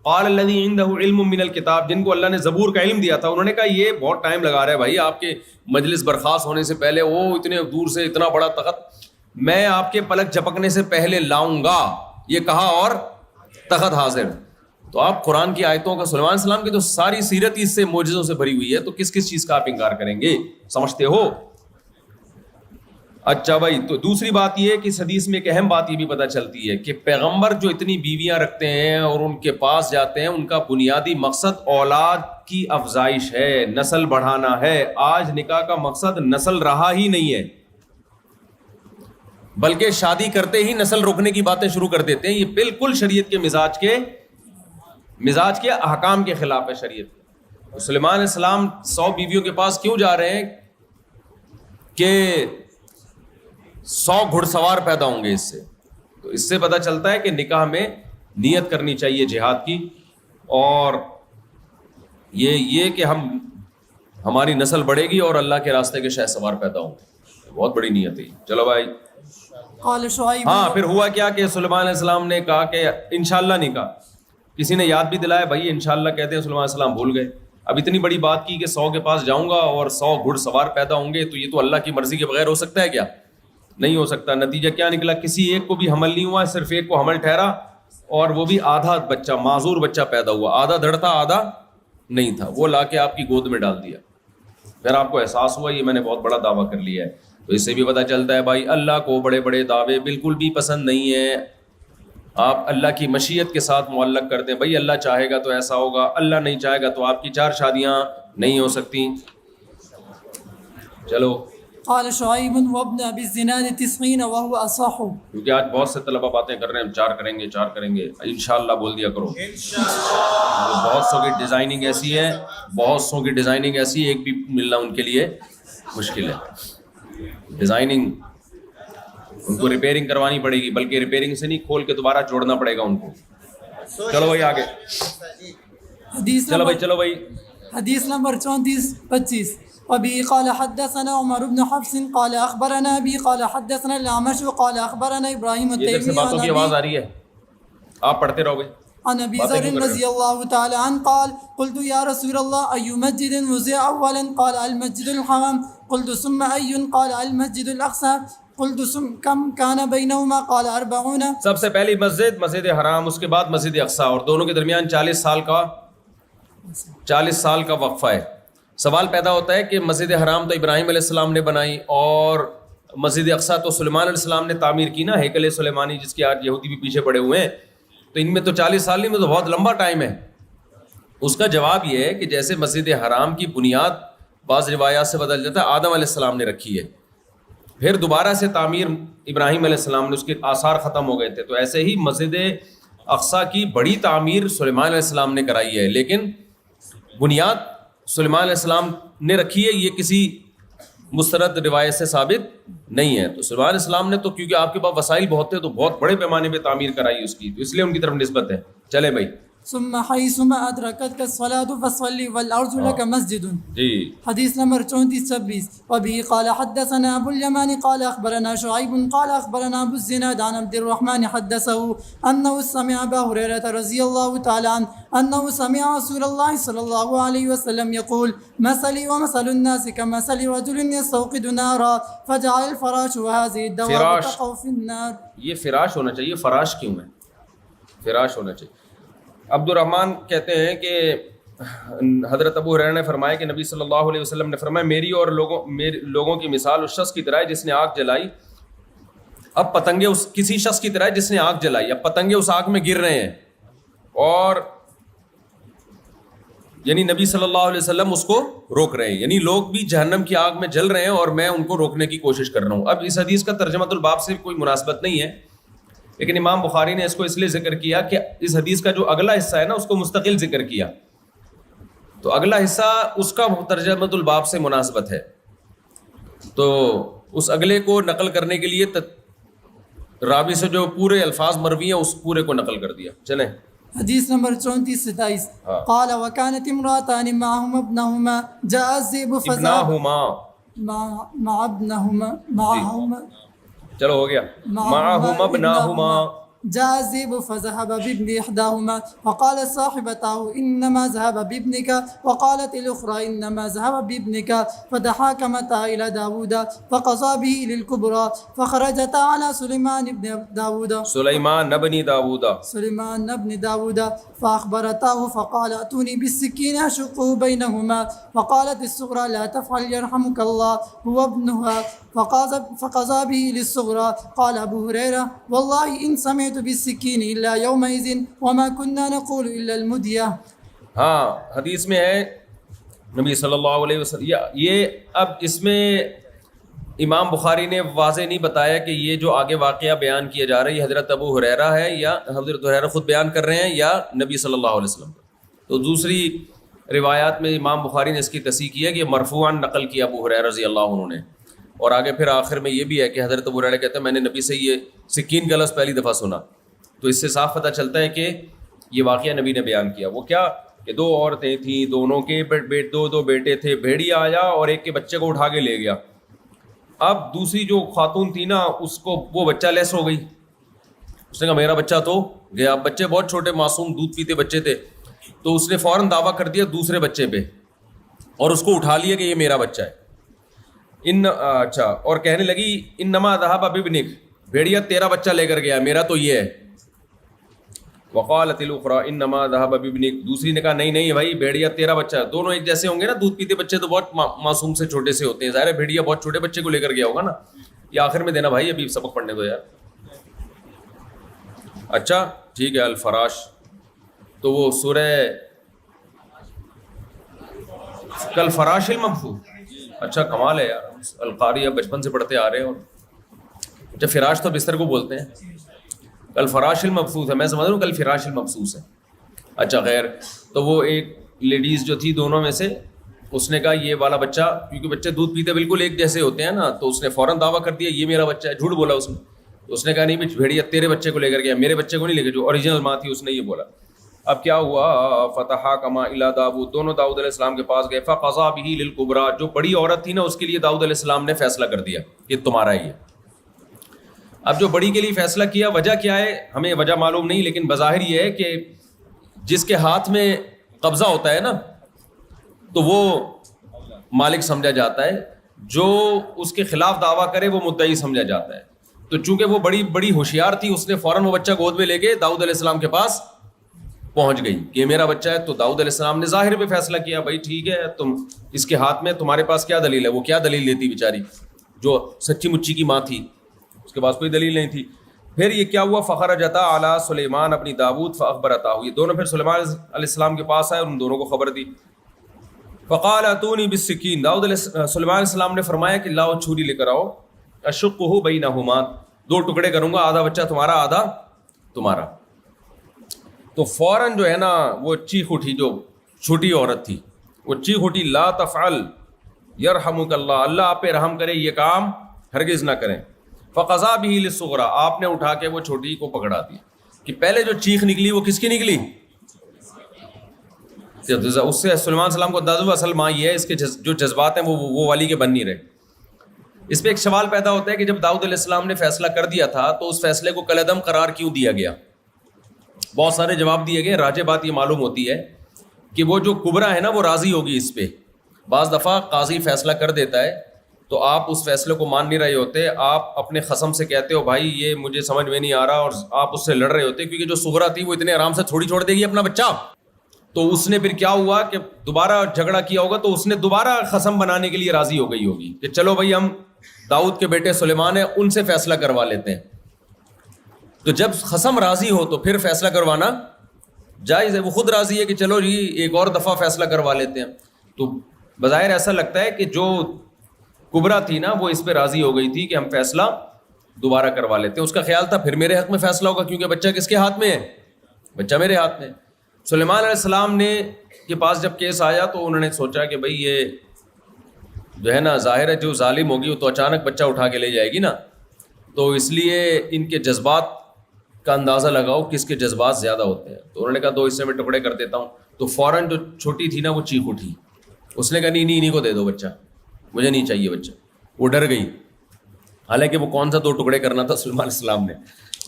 قال الذی عنده علم من الکتاب, جن کو اللہ نے زبور کا علم دیا تھا, انہوں نے کہا یہ بہت ٹائم لگا رہا ہے بھائی آپ کے مجلس برخاست ہونے سے پہلے, وہ اتنے دور سے اتنا بڑا تخت میں آپ کے پلک جھپکنے سے پہلے لاؤں گا, یہ کہا اور تخت حاضر. تو آپ قرآن کی آیتوں کا, سلیمان علیہ السلام کی تو ساری سیرت اس سے معجزوں سے بھری ہوئی ہے, تو کس کس چیز کا آپ انکار کریں گے؟ سمجھتے ہو؟ اچھا بھائی, تو دوسری بات یہ ہے کہ اس حدیث میں ایک اہم بات یہ بھی پتہ چلتی ہے کہ پیغمبر جو اتنی بیویاں رکھتے ہیں اور ان کے پاس جاتے ہیں, ان کا بنیادی مقصد اولاد کی افزائش ہے, نسل بڑھانا ہے. آج نکاح کا مقصد نسل رہا ہی نہیں ہے, بلکہ شادی کرتے ہی نسل روکنے کی باتیں شروع کر دیتے ہیں. یہ بالکل شریعت کے مزاج کے احکام کے خلاف ہے شریعت. سلیمان علیہ السلام 100 بیویوں کے پاس کیوں جا رہے ہیں؟ کہ 100 گھڑ سوار پیدا ہوں گے اس سے. تو اس سے پتہ چلتا ہے کہ نکاح میں نیت کرنی چاہیے جہاد کی, اور یہ کہ ہماری نسل بڑھے گی اور اللہ کے راستے کے شہ سوار پیدا ہوں گے. بہت بڑی نیت ہے. چلو بھائی, قال شعیب, ہاں پھر ہوا کیا کہ سلیمان علیہ السلام نے کہا کہ انشاءاللہ نہیں کہا. کسی نے یاد بھی دلایا, بھائی انشاءاللہ کہتے ہیں, سلیمان علیہ السلام بھول گئے. اب اتنی بڑی بات کی کہ 100 کے پاس جاؤں گا اور 100 گھڑ سوار پیدا ہوں گے, تو یہ تو اللہ کی مرضی کے بغیر ہو سکتا ہے کیا؟ نہیں ہو سکتا. نتیجہ کیا نکلا؟ کسی ایک کو بھی حمل نہیں ہوا, صرف ایک کو حمل ٹھہرا, اور وہ بھی آدھا بچہ, معذور بچہ پیدا ہوا. آدھا دھڑ تھا آدھا نہیں تھا, وہ لا کے آپ کی گود میں ڈال دیا. پھر آپ کو احساس ہوا یہ میں نے بہت بڑا دعویٰ کر لیا ہے. تو اس سے بھی پتہ چلتا ہے بھائی اللہ کو بڑے بڑے دعوے بالکل بھی پسند نہیں ہیں. آپ اللہ کی مشیت کے ساتھ معلق کرتے ہیں, بھائی اللہ چاہے گا تو ایسا ہوگا, اللہ نہیں چاہے گا تو آپ کی 4 شادیاں نہیں ہو سکتی. چلو. قال شعیب وابن ابی الزناد 90 وهو اصح. کیونکہ آج بہت سے طلبہ باتیں کر رہے ہیں, 4 کریں گے انشاءاللہ بول دیا کرو. بہت سو کی ڈیزائننگ ایسی ہے, ایک بھی ملنا ان کے لیے مشکل ہے. ڈیزائننگ ان کو ریپیئرنگ کروانی پڑے گی, بلکہ ریپیئرنگ سے نہیں, کھول کے دوبارہ جوڑنا پڑے گا ان کو. چلو بھائی آگے, چلو بھائی حدیث نمبر 34-25. وبه قال حدثنا عمر بن حفص قال اخبرنا ابي قال حدثنا الاعمش قال اخبرنا ابراهيم یہ سے باتوں کی آواز آ رہی ہے, آپ پڑھتے رہو گے. عن ابي ذر رضي الله تعالى عنه قال قلت يا رسول الله اي مسجد وزع اولا قال المسجد الحرام قلت ثم اي قال المسجد الاقصى قلت كم كان بينهما قال 40. سب سے پہلی مسجد حرام, اس کے بعد مسجد اقصی, اور دونوں کے درمیان 40 سال کا وقفہ ہے. سوال پیدا ہوتا ہے کہ مسجد حرام تو ابراہیم علیہ السلام نے بنائی, اور مسجد اقصی تو سلیمان علیہ السلام نے تعمیر کی نا, ہیکل سلیمانی جس کی آج یہودی بھی پیچھے پڑے ہوئے ہیں, تو ان میں تو 40 سال نہیں, میں تو بہت لمبا ٹائم ہے. اس کا جواب یہ ہے کہ جیسے مسجد حرام کی بنیاد بعض روایات سے بدل جاتا ہے آدم علیہ السلام نے رکھی ہے, پھر دوبارہ سے تعمیر ابراہیم علیہ السلام نے, اس کے آثار ختم ہو گئے تھے, تو ایسے ہی مسجد اقصی کی بڑی تعمیر سلیمان علیہ السلام نے کرائی ہے, لیکن بنیاد سلیمان علیہ السلام نے رکھی ہے, یہ کسی مسترد روایت سے ثابت نہیں ہے. تو سلیمان علیہ السلام نے تو کیونکہ آپ کے پاس وسائل بہت تھے تو بہت بڑے پیمانے پہ تعمیر کرائی اس کی, تو اس لیے ان کی طرف نسبت ہے. چلے بھائی. ثم حيثما أدركتك الصلاة فصلي والأرض لك مسجد. حديث نمبر 34-26. وبه قال حدثنا أبو اليمان قال أخبرنا شعيب قال أخبرنا أبو الزناد عن عبد الرحمن حدثه أنه سمع أبا هريرة رضي الله تعالى عنه أنه سمع رسول الله صلى الله عليه وسلم يقول مثلي ومثل الناس كمثل رجل يستوقد نارا فجعل الفراش وهذه الدواب تقع في النار. یہ فراش ہونا چاہیے, فراش کیوں ہے؟ فراش ہونا چاہیے. عبد الرحمن کہتے ہیں کہ حضرت ابو ہریرہ نے فرمایا کہ نبی صلی اللہ علیہ وسلم نے فرمایا میری اور لوگوں کی مثال اس شخص کی طرح ہے جس نے آگ جلائی. اب پتنگے کسی شخص کی طرح ہے جس نے آگ جلائی, اب پتنگے اس آگ میں گر رہے ہیں, اور یعنی نبی صلی اللہ علیہ وسلم اس کو روک رہے ہیں, یعنی لوگ بھی جہنم کی آگ میں جل رہے ہیں اور میں ان کو روکنے کی کوشش کر رہا ہوں. اب اس حدیث کا ترجمۃ الباب سے کوئی مناسبت نہیں ہے, لیکن امام بخاری نے اس کو اس لیے ذکر کیا کہ اس حدیث کا جو اگلا حصہ ہے نا اس کو مستقل ذکر کیا، تو اگلا حصہ اس کا ترجمۃ الباب سے مناسبت ہے، تو اس اگلے کو نقل کرنے کے لیے راوی سے جو پورے الفاظ مروی ہیں اس پورے کو نقل کر دیا. چلیں حدیث نمبر 34-27. قال وكانت امرأتان معهما ابنهما جاء الذئب ابناہما مع ابنهما چلو ہو گیا معهما ابناہما جاء الذئب فذهب بابن إحداهما فقالت صاحبته إنما ذهب بابنك وقالت الأخرى إنما ذهب بابنك فتحاكمتا إلى داود فقضى به للكبرى فخرجتا على سليمان بن داود فأخبرتاه فقال أتوني بالسكين أشقه بينهما فقالت الصغرى لا تفعل يرحمك الله هو ابنها فقضى به للصغرى. قال أبو هريرة والله إن سمعت بالسكين إلا يومئذ وما كنا نقول إلا المدية. ہاں حدیث میں ہے نبی صلی اللہ علیہ وسلم، یہ اب اس میں امام بخاری نے واضح نہیں بتایا کہ یہ جو آگے واقعہ بیان کیا جا رہا ہے یہ حضرت ابو ہریرہ ہے یا حضرت ہریرہ خود بیان کر رہے ہیں یا نبی صلی اللہ علیہ وسلم. تو دوسری روایات میں امام بخاری نے اس کی تصحیح کی ہے کہ مرفوعاً نقل کیا ابو ہریرہ رضی اللہ عنہ نے، اور آگے پھر آخر میں یہ بھی ہے کہ حضرت ابو ہریرہ کہتے ہیں میں نے نبی سے یہ سکین کا لفظ پہلی دفعہ سنا. تو اس سے صاف پتہ چلتا ہے کہ یہ واقعہ نبی نے بیان کیا. وہ کیا کہ دو عورتیں تھیں، دونوں کے دو بیٹے تھے، بھیڑیا آیا اور ایک کے بچے کو اٹھا کے لے گیا. اب دوسری جو خاتون تھی نا اس کو وہ بچہ لیس ہو گئی، اس نے کہا میرا بچہ تو گیا. اب بچے بہت چھوٹے معصوم دودھ پیتے بچے تھے، تو اس نے فوراً دعویٰ کر دیا دوسرے بچے پہ اور اس کو اٹھا لیا کہ یہ میرا بچہ ہے. اچھا، اور کہنے لگی انما ذهب بابنک، بھیڑیا تیرا بچہ لے کر گیا، میرا تو یہ ہے. وقالت الاخرى انما ذهب بابنک، دوسری نے کہا نہیں نہیں بھائی بھیڑیا تیرا بچہ ہے. دونوں ایک جیسے ہوں گے نا، دودھ پیتے بچے تو بہت معصوم سے چھوٹے سے ہوتے ہیں، ظاہر ہے بھیڑیا بہت چھوٹے بچے کو لے کر گیا ہوگا نا. یہ آخر میں دینا بھائی، ابھی سبق پڑھنے دو یار. اچھا ٹھیک ہے. الفراش تو وہ سورہ کل فراش المبثوث. اچھا کمال ہے یار، القاری اب بچپن سے پڑھتے آ رہے ہیں. اور اچھا فراش تو بستر کو بولتے ہیں، کل فراش المبثوث ہے، میں سمجھ رہا ہوں کل فراش المبثوث ہے. اچھا خیر، تو وہ ایک لیڈیز جو تھی دونوں میں سے، اس نے کہا یہ والا بچہ، کیونکہ بچے دودھ پیتے بالکل ایک جیسے ہوتے ہیں نا، تو اس نے فوراً دعویٰ کر دیا یہ میرا بچہ ہے. جھوٹ بولا اس نے. تو اس نے کہا نہیں بھیڑیا تیرے بچے کو لے کر گیا، میرے بچے کو نہیں لے گیا. جو اوریجنل ماں تھی اس نے یہ بولا. اب کیا ہوا، فتحاکما الی داؤد، دونوں داؤد علیہ السلام کے پاس گئے. فقضا بہ للکبریٰ، جو بڑی عورت تھی نا اس کے لیے داؤد علیہ السلام نے فیصلہ کر دیا کہ تمہارا ہی ہے. اب جو بڑی کے لیے فیصلہ کیا، وجہ کیا ہے ہمیں وجہ معلوم نہیں، لیکن بظاہر یہ ہے کہ جس کے ہاتھ میں قبضہ ہوتا ہے نا تو وہ مالک سمجھا جاتا ہے، جو اس کے خلاف دعویٰ کرے وہ مدعی سمجھا جاتا ہے. تو چونکہ وہ بڑی ہوشیار تھی، اس نے فوراً وہ بچہ گود میں لے کے داؤد علیہ السلام کے پاس پہنچ گئی کہ یہ میرا بچہ ہے. تو داؤد علیہ السلام نے ظاہر پہ فیصلہ کیا بھائی ٹھیک ہے، تم اس کے ہاتھ میں، تمہارے پاس کیا دلیل ہے؟ وہ کیا دلیل دیتی بیچاری، جو سچی مچی کی ماں تھی اس کے پاس کوئی دلیل نہیں تھی. پھر یہ کیا ہوا، فخرجتا علی سلیمان اپنی داود فاخبرتہ، یہ دونوں پھر سلیمان علیہ السلام کے پاس آئے اور ان دونوں کو خبر دی. فقال اتونی بالسکین، سلیمان علیہ السلام نے فرمایا کہ لاؤ چھری لے کر آؤ. اشقہ بینہما، دو ٹکڑے کروں گا، آدھا بچہ تمہارا آدھا تمہارا. تو فوراً جو ہے نا وہ چیخ اٹھی، جو چھوٹی عورت تھی وہ چیخ اٹھی، لا تفعل یرحمک اللہ، اللہ آپ پہ رحم کرے، یہ کام ہرگز نہ کریں. فقضا بہ للصغریٰ، آپ نے اٹھا کے وہ چھوٹی کو پکڑا دی. کہ پہلے جو چیخ نکلی وہ کس کی نکلی؟ اس سے سلیمان السلام کو اندازہ ہوا اصل ماں یہ ہے، اس کے جو جذبات ہیں وہ والی کے بن نہیں رہے. اس پہ ایک سوال پیدا ہوتا ہے کہ جب داؤد علیہ السلام نے فیصلہ کر دیا تھا تو اس فیصلے کو کالعدم قرار کیوں دیا گیا؟ بہت سارے جواب دیے گئے. راجح بات یہ معلوم ہوتی ہے کہ وہ جو کبرا ہے نا وہ راضی ہوگی اس پہ. بعض دفعہ قاضی فیصلہ کر دیتا ہے تو آپ اس فیصلے کو مان نہیں رہے ہوتے، آپ اپنے خصم سے کہتے ہو بھائی یہ مجھے سمجھ میں نہیں آ رہا، اور آپ اس سے لڑ رہے ہوتے، کیونکہ جو صغرا تھی وہ اتنے آرام سے تھوڑی چھوڑ دے گی اپنا بچہ. تو اس نے پھر کیا ہوا کہ دوبارہ جھگڑا کیا ہوگا، تو اس نے دوبارہ خصم بنانے کے لیے راضی ہو گئی ہوگی کہ چلو بھائی ہم داؤد کے بیٹے سلیمان ہیں ان سے فیصلہ کروا لیتے ہیں. تو جب خصم راضی ہو تو پھر فیصلہ کروانا جائز ہے. وہ خود راضی ہے کہ چلو جی ایک اور دفعہ فیصلہ کروا لیتے ہیں. تو بظاہر ایسا لگتا ہے کہ جو کبرا تھی نا وہ اس پہ راضی ہو گئی تھی کہ ہم فیصلہ دوبارہ کروا لیتے ہیں. اس کا خیال تھا پھر میرے حق میں فیصلہ ہوگا کیونکہ بچہ کس کے ہاتھ میں ہے؟ بچہ میرے ہاتھ میں. سلیمان علیہ السلام نے کے پاس جب کیس آیا تو انہوں نے سوچا کہ بھئی یہ جو ہے نا ظاہر ہے جو ظالم ہوگی وہ تو اچانک بچہ اٹھا کے لے جائے گی نا, تو اس لیے ان کے جذبات کا اندازہ لگاؤ کس کے جذبات زیادہ ہوتے ہیں. تو انہوں نے کہا 2 حصے میں ٹکڑے کر دیتا ہوں. تو فوراً جو چھوٹی تھی نا وہ چیخ اٹھی, اس نے کہا نہیں انہیں کو دے دو بچہ, مجھے نہیں چاہیے بچہ. وہ ڈر گئی, حالانکہ وہ کون سا 2 ٹکڑے کرنا تھا سلیمان علیہ السلام نے.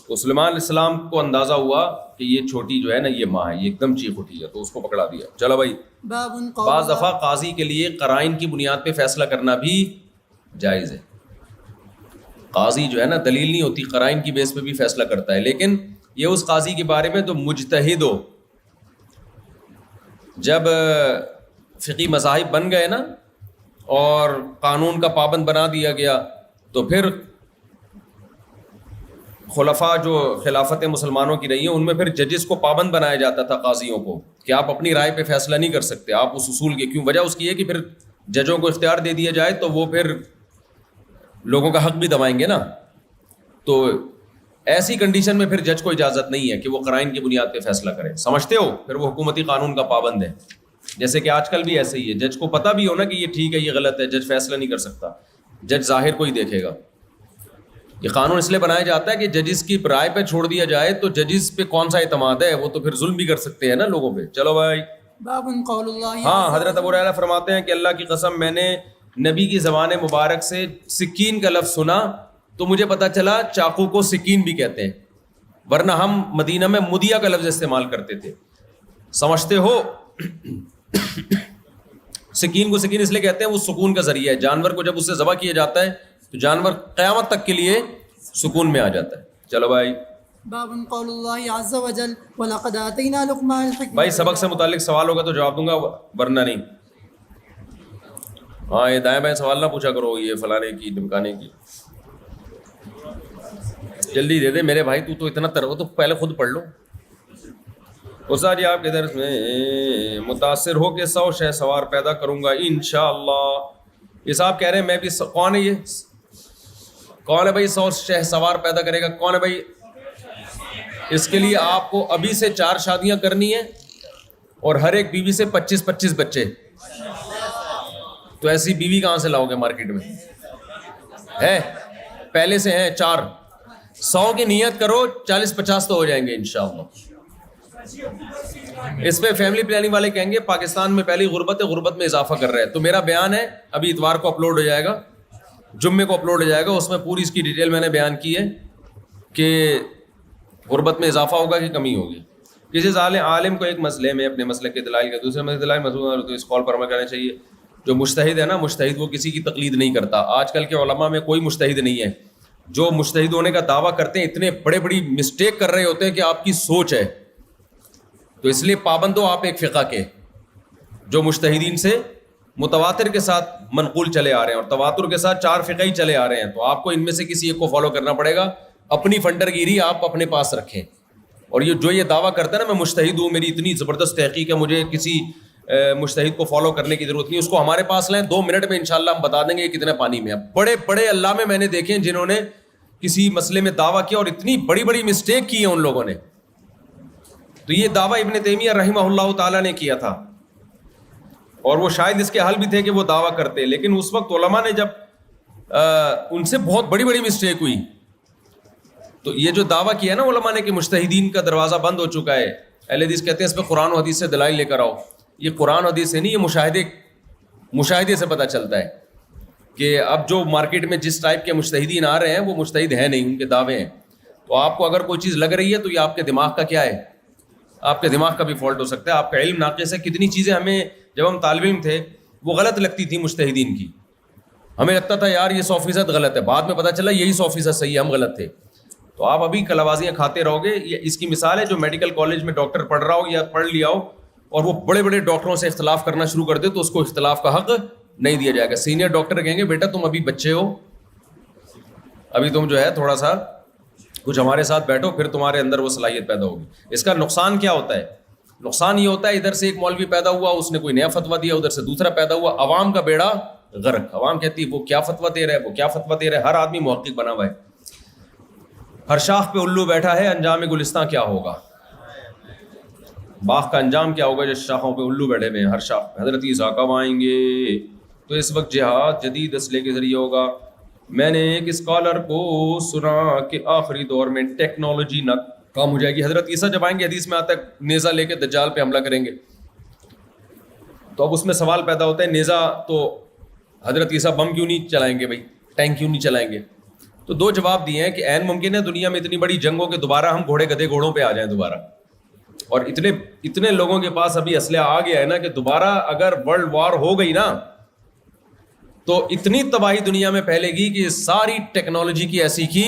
تو سلیمان علیہ السلام کو اندازہ ہوا کہ یہ چھوٹی جو ہے نا یہ ماں ہے, یہ ایک دم چیخ اٹھی ہے, تو اس کو پکڑا دیا. چلو بھائی, بعض دفعہ قاضی کے لیے قرائن کی بنیاد پہ فیصلہ کرنا بھی جائز ہے. قاضی جو ہے نا دلیل نہیں ہوتی, قرائن کی بیس پہ بھی فیصلہ کرتا ہے. لیکن یہ اس قاضی کے بارے میں تو مجتہد ہو. جب فقی مذاہب بن گئے نا اور قانون کا پابند بنا دیا گیا تو پھر خلفاء جو خلافت مسلمانوں کی رہی ہیں ان میں پھر ججز کو پابند بنایا جاتا تھا, قاضیوں کو, کہ آپ اپنی رائے پہ فیصلہ نہیں کر سکتے آپ اس اصول کے. کیوں؟ وجہ اس کی ہے کہ پھر ججوں کو اختیار دے دیا جائے تو وہ پھر لوگوں کا حق بھی دبائیں گے نا. تو ایسی کنڈیشن میں پھر جج کو اجازت نہیں ہے کہ وہ قرائن کی بنیاد پہ فیصلہ کرے. سمجھتے ہو؟ پھر وہ حکومتی قانون کا پابند ہے. جیسے کہ آج کل بھی ایسے ہی ہے, جج کو پتہ بھی ہو نا کہ یہ ٹھیک ہے یہ غلط ہے, جج فیصلہ نہیں کر سکتا, جج ظاہر کو ہی دیکھے گا. یہ قانون اس لیے بنایا جاتا ہے کہ ججز کی رائے پہ چھوڑ دیا جائے تو ججز پہ کون سا اعتماد ہے, وہ تو پھر ظلم بھی کر سکتے ہیں نا لوگوں پہ. چلو بھائی, باب قول اللہ. ہاں, حضرت ابو ہریرہ فرماتے ہیں کہ اللہ کی قسم میں نے نبی کی زبان مبارک سے سکین کا لفظ سنا تو مجھے پتا چلا چاقو کو سکین بھی کہتے ہیں, ورنہ ہم مدینہ میں مدیہ کا لفظ استعمال کرتے تھے. سمجھتے ہو؟ سکین کو سکین اس لیے کہتے ہیں وہ سکون کا ذریعہ ہے. جانور کو جب اس سے ذبح کیا جاتا ہے تو جانور قیامت تک کے لیے سکون میں آ جاتا ہے. چلو بھائی, باب قول اللہ عز وجل وَلَقَدْ آتَيْنَا لُقْمَانَ الْحِكْمَةَ. بھائی سبق سے متعلق سوال ہوگا تو جواب دوں گا, ورنہ نہیں. ہاں, یہ دائیں بائیں سوال نہ پوچھا کرو, یہ فلانے کی ڈمکانے کی. جلدی دے دے میرے بھائی, تو اتنا تر تو پہلے خود پڑھ لو. استاد جی آپ کے درس میں متاثر ہو کے 100 شہ سوار پیدا کروں گا انشاءاللہ. یہ صاحب کہہ رہے ہیں میں بھی. کون ہے یہ؟ کون ہے بھائی 100 شہ سوار پیدا کرے گا؟ کون ہے بھائی؟ اس کے لیے آپ کو ابھی سے 4 شادیاں کرنی ہیں اور ہر ایک بیوی سے 25 بچے. تو ایسی بیوی کہاں سے لاؤ گے مارکیٹ میں؟ ہے پہلے سے ہیں 4. 100 کی نیت کرو, 40-50 تو ہو جائیں گے انشاءاللہ. اس پہ فیملی پلاننگ والے کہیں گے پاکستان میں پہلی غربت ہے, غربت میں اضافہ کر رہے ہیں. تو میرا بیان ہے, ابھی اتوار کو اپلوڈ ہو جائے گا, جمعے کو اپلوڈ ہو جائے گا. اس میں پوری اس کی ڈیٹیل میں نے بیان کی ہے کہ غربت میں اضافہ ہوگا کہ کمی ہوگی. کسی عالم کو ایک مسئلے میں اپنے مسئلے کے دلائل کا دوسرے مسئلے دلائل مسئلہ تو اس قول پر عمل کرنا چاہیے. جو مجتہد ہے نا, مجتہد وہ کسی کی تقلید نہیں کرتا. آج کل کے علماء میں کوئی مجتہد نہیں ہے. جو مجتہد ہونے کا دعویٰ کرتے ہیں اتنے بڑی مسٹیک کر رہے ہوتے ہیں کہ آپ کی سوچ ہے. تو اس لیے پابند ہو آپ ایک فقہ کے جو مجتہدین سے متواتر کے ساتھ منقول چلے آ رہے ہیں, اور تواتر کے ساتھ 4 فقہ ہی چلے آ رہے ہیں. تو آپ کو ان میں سے کسی ایک کو فالو کرنا پڑے گا. اپنی فنڈر گیری آپ اپنے پاس رکھیں. اور جو یہ دعویٰ کرتا ہے نا میں مجتہد ہوں, میری اتنی زبردست تحقیق ہے, مجھے کسی مجتہد کو فالو کرنے کی ضرورت نہیں, اس کو ہمارے پاس لائیں, 2 منٹ میں انشاءاللہ ہم بتا دیں گے کتنے پانی میں. بڑے بڑے علامے میں نے دیکھے ہیں جنہوں نے کسی مسئلے میں دعویٰ کیا اور اتنی بڑی مسٹیک کی ہے ان لوگوں نے. تو یہ دعویٰ ابن تیمیہ رحمہ اللہ تعالیٰ نے کیا تھا, اور وہ شاید اس کے حل بھی تھے کہ وہ دعویٰ کرتے. لیکن اس وقت علماء نے جب ان سے بہت بڑی مسٹیک ہوئی, تو یہ جو دعویٰ کیا نا علماء نے کہ مجتہدین کا دروازہ بند ہو چکا ہے, اہل حدیث کہتے ہیں اس پہ قرآن و حدیث سے دلائل لے کر آؤ. یہ قرآن و حدیث سے نہیں, یہ مشاہدے سے پتہ چلتا ہے کہ اب جو مارکیٹ میں جس ٹائپ کے مجتہدین آ رہے ہیں وہ مجتہد ہیں نہیں, ان کے دعوے ہیں. تو آپ کو اگر کوئی چیز لگ رہی ہے تو یہ آپ کے دماغ کا کیا ہے, آپ کے دماغ کا بھی فالٹ ہو سکتا ہے, آپ کا علم ناقص ہے. کتنی چیزیں ہمیں جب ہم طالب علم تھے وہ غلط لگتی تھی مجتہدین کی, ہمیں لگتا تھا یار یہ 100% غلط ہے, بعد میں پتہ چلا یہی 100% صحیح ہے, ہم غلط تھے. تو آپ ابھی کلابازیاں کھاتے رہو گے. اس کی مثال ہے جو میڈیکل کالج میں ڈاکٹر پڑھ رہا ہو یا پڑھ لیا ہو اور وہ بڑے ڈاکٹروں سے اختلاف کرنا شروع کر دے تو اس کو اختلاف کا حق نہیں دیا جائے گا. سینئر ڈاکٹر کہیں گے بیٹا تم ابھی بچے ہو, ابھی تم جو ہے تھوڑا سا کچھ ہمارے ساتھ بیٹھو, پھر تمہارے اندر وہ صلاحیت پیدا ہوگی. اس کا نقصان کیا ہوتا ہے؟ نقصان یہ ہوتا ہے ادھر سے ایک مولوی پیدا ہوا, اس نے کوئی نیا فتویٰ دیا, ادھر سے دوسرا پیدا ہوا, عوام کا بیڑا غرق. عوام کہتی ہے وہ کیا فتویٰ دے رہا ہے, وہ کیا فتویٰ دے رہا ہے, ہر آدمی محقق بنا ہوا ہے. ہر شاخ پہ الو بیٹھا ہے، انجام گلستان کیا ہوگا؟ باغ کا انجام کیا ہوگا جس شاخوں پہ الو بیٹھے ہوئے ہیں ہر شاخ پہ؟ حضرت عیسیٰ کب آئیں گے؟ تو اس وقت جہاد جدید اسلحے کے ذریعے ہوگا. میں نے ایک اسکالر کو سنا کہ آخری دور میں ٹیکنالوجی نہ کام ہو جائے گی. حضرت عیسیٰ جب آئیں گے، حدیث میں آتا ہے نیزہ لے کے دجال پہ حملہ کریں گے. تو اب اس میں سوال پیدا ہوتا ہے، نیزہ تو حضرت عیسیٰ بم کیوں نہیں چلائیں گے بھائی، ٹینک کیوں نہیں چلائیں گے؟ تو دو جواب دیے ہیں کہ عین ممکن ہے دنیا میں اتنی بڑی جنگ ہو کہ دوبارہ ہم گھوڑے گدھے گھوڑوں پہ آ جائیں دوبارہ، اور اتنے لوگوں کے پاس ابھی اسلحہ آ گیا ہے نا کہ دوبارہ اگر ورلڈ وار ہو گئی نا تو اتنی تباہی دنیا میں پھیلے گی کہ ساری ٹیکنالوجی کی ایسی کی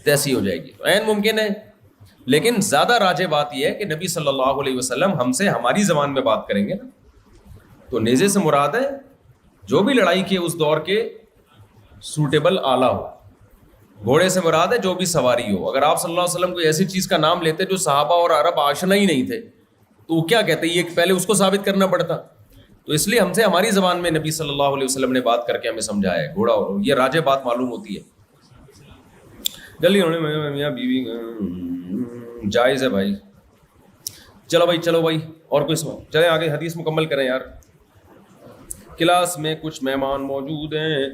تیسی ہو جائے گی. عین ممکن ہے. لیکن زیادہ راجح بات یہ ہے کہ نبی صلی اللہ علیہ وسلم ہم سے ہماری زبان میں بات کریں گے نا. تو نیزے سے مراد ہے جو بھی لڑائی کے اس دور کے سوٹیبل آلہ ہو، گھوڑے سے مراد ہے جو بھی سواری ہو. اگر آپ صلی اللہ علیہ وسلم کوئی ایسی چیز کا نام لیتے جو صحابہ اور عرب آشنا ہی نہیں تھے تو وہ کیا کہتے؟ یہ پہلے اس کو ثابت کرنا پڑتا. تو اس لیے ہم سے ہماری زبان میں نبی صلی اللہ علیہ وسلم نے بات کر کے ہمیں سمجھایا ہے. گھوڑا یہ راجہ بات معلوم ہوتی ہے. جلدی ہونے میں میاں بیوی جائز ہے بھائی. چلو بھائی اور کوئی سوال؟ چلیں آگے حدیث مکمل کریں یار. کلاس میں کچھ مہمان موجود ہیں،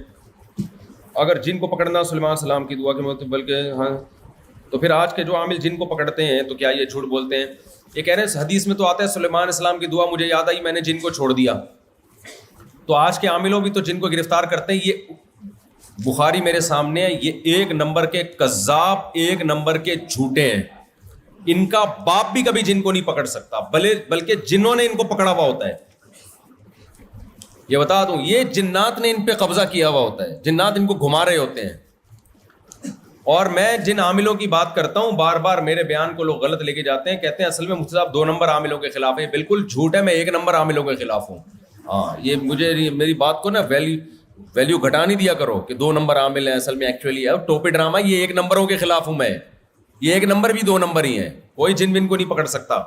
اگر جن کو پکڑنا سلیمان السلام کی دعا کے مطابق بلکہ ہاں، تو پھر آج کے جو عامل جن کو پکڑتے ہیں تو کیا یہ جھوٹ بولتے ہیں؟ یہ کہہ رہے ہیں حدیث میں تو آتا ہے سلیمان السلام کی دعا مجھے یاد آئی میں نے جن کو چھوڑ دیا. تو آج کے عاملوں بھی تو جن کو گرفتار کرتے ہیں. یہ بخاری میرے سامنے ہے، یہ ایک نمبر کے کذاب، ایک نمبر کے جھوٹے ہیں. ان کا باپ بھی کبھی جن کو نہیں پکڑ سکتا، بلکہ جنہوں نے ان کو پکڑا ہوا ہوتا ہے. یہ بتا دوں، یہ جنات نے ان پہ قبضہ کیا ہوا ہوتا ہے، جنات ان کو گھما رہے ہوتے ہیں. اور میں جن عاملوں کی بات کرتا ہوں بار بار میرے بیان کو لوگ غلط لے کے جاتے ہیں، کہتے ہیں اصل میں مفتی صاحب 2 نمبر عاملوں کے خلاف ہے. بالکل جھوٹ ہے، میں 1 نمبر عاملوں کے خلاف ہوں. ہاں، یہ مجھے میری بات کو نا ویلیو گھٹا نہیں دیا کرو کہ 2 نمبر عامل ہیں، اصل میں ایکچولی ہے ٹوپی ڈرامہ. یہ 1 نمبروں کے خلاف ہوں میں. یہ 1 نمبر بھی 2 نمبر ہی ہیں. کوئی جن بن کو نہیں پکڑ سکتا،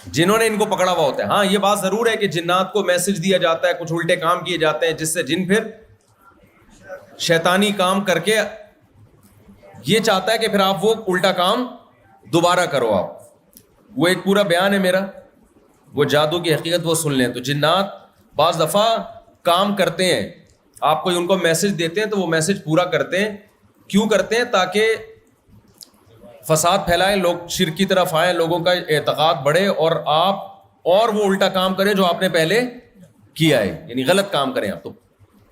جنہوں نے ان کو پکڑا ہوا ہوتا ہے. ہاں، یہ بات ضرور ہے کہ جنات کو میسج دیا جاتا ہے، کچھ الٹے کام کیے جاتے ہیں جس سے جن پھر شیطانی کام کر کے یہ چاہتا ہے کہ پھر آپ وہ الٹا کام دوبارہ کرو. آپ وہ ایک پورا بیان ہے میرا، وہ جادو کی حقیقت وہ سن لیں. تو جنات بعض دفعہ کام کرتے ہیں، آپ کوئی ان کو میسج دیتے ہیں تو وہ میسج پورا کرتے ہیں. کیوں کرتے ہیں؟ تاکہ فساد پھیلائے، لوگ شرک کی طرف آئیں، لوگوں کا اعتقاد بڑھے اور آپ اور وہ الٹا کام کریں جو آپ نے پہلے کیا ہے، یعنی غلط کام کریں. آپ تو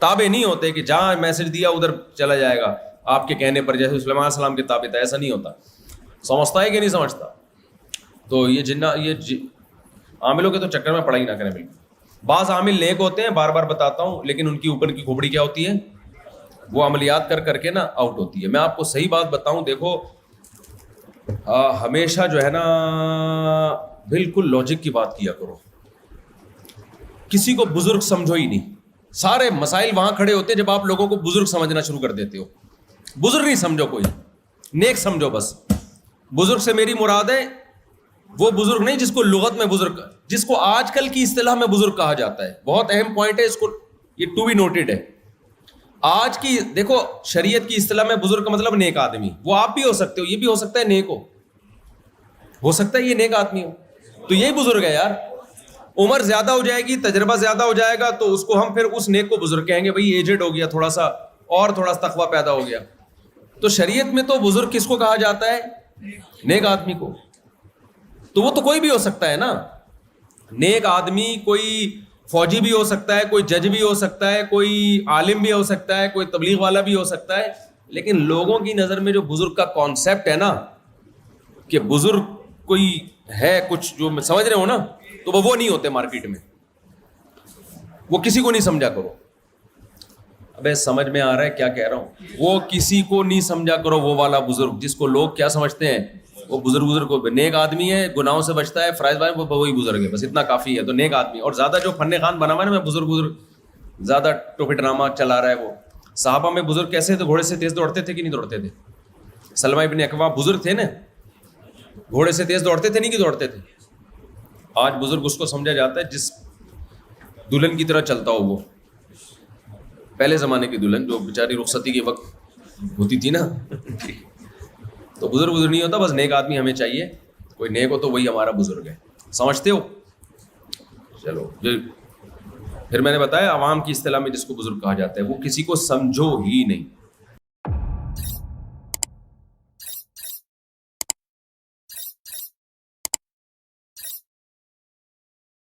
تابع نہیں ہوتے کہ جہاں میسج دیا ادھر چلا جائے گا آپ کے کہنے پر، جیسے سلیمان علیہ السلام کے تابع تھا. ایسا نہیں ہوتا. سمجھتا ہے کہ نہیں سمجھتا؟ تو یہ عاملوں کے تو چکر میں پڑا ہی نہ کریں بالکل. بعض عامل نیک ہوتے ہیں، بار بار بتاتا ہوں، لیکن ان کی اوپر کی کھوپڑی کیا ہوتی ہے؟ وہ عملیات کر کے نا آؤٹ ہوتی ہے. میں آپ کو صحیح بات بتاؤں، دیکھو ہمیشہ جو ہے نا بالکل لاجک کی بات کیا کرو. کسی کو بزرگ سمجھو ہی نہیں. سارے مسائل وہاں کھڑے ہوتے ہیں جب آپ لوگوں کو بزرگ سمجھنا شروع کر دیتے ہو. بزرگ نہیں سمجھو، کوئی نیک سمجھو بس. بزرگ سے میری مراد ہے وہ بزرگ نہیں جس کو لغت میں بزرگ، جس کو آج کل کی اصطلاح میں بزرگ کہا جاتا ہے. بہت اہم پوائنٹ ہے اس کو، یہ ٹو بی نوٹڈ ہے. آج کی دیکھو شریعت کی اصطلاح میں بزرگ کا مطلب نیک آدمی. وہ آپ بھی ہو سکتے ہو، یہ بھی ہو سکتا ہے نیک ہو سکتا ہے یہ نیک آدمی ہو، تو یہی بزرگ ہے یار. عمر زیادہ ہو جائے گی، تجربہ زیادہ ہو جائے گا تو اس کو ہم پھر اس نیک کو بزرگ کہیں گے. بھائی ایجڈ ہو گیا، تھوڑا سا اور تھوڑا سا تقویٰ پیدا ہو گیا. تو شریعت میں تو بزرگ کس کو کہا جاتا ہے؟ نیک آدمی کو. تو وہ تو کوئی بھی ہو سکتا ہے نا. نیک آدمی کوئی فوجی بھی ہو سکتا ہے، کوئی جج بھی ہو سکتا ہے، کوئی عالم بھی ہو سکتا ہے، کوئی تبلیغ والا بھی ہو سکتا ہے. لیکن لوگوں کی نظر میں جو بزرگ کا کانسیپٹ ہے نا کہ بزرگ کوئی ہے کچھ جو سمجھ رہے ہو نا، تو وہ نہیں ہوتے مارکیٹ میں. وہ کسی کو نہیں سمجھا کرو. ابے سمجھ میں آ رہا ہے کیا کہہ رہا ہوں؟ وہ کسی کو نہیں سمجھا کرو وہ والا بزرگ جس کو لوگ کیا سمجھتے ہیں وہ بزرگ کو نیک آدمی ہے، گناہوں سے بچتا ہے، فرائض وہ وہی بزرگ ہے، بس اتنا کافی ہے. تو نیک آدمی. اور زیادہ جو فن خان بنا ہوا ہے نا، میں بزرگ زیادہ ٹوپی ڈرامہ چلا رہا ہے. وہ صحابہ میں بزرگ کیسے تھے؟ گھوڑے سے تیز دوڑتے تھے کہ نہیں دوڑتے تھے؟ سلمہ ابن اکوا بزرگ تھے نا، گھوڑے سے تیز دوڑتے تھے نہیں کہ دوڑتے تھے؟ آج بزرگ اس کو سمجھا جاتا ہے جس دلہن کی طرح چلتا ہو. وہ پہلے زمانے کی دلہن جو بیچاری رخصتی کے وقت ہوتی تھی نا، تو بزرگ نہیں ہوتا, بس نیک آدمی ہمیں چاہیے, کوئی نیک ہو تو وہی ہمارا بزرگ ہے, سمجھتے ہو. چلو پھر میں نے بتایا عوام کی اصطلاح میں جس کو بزرگ کہا جاتا ہے وہ کسی کو سمجھو ہی نہیں,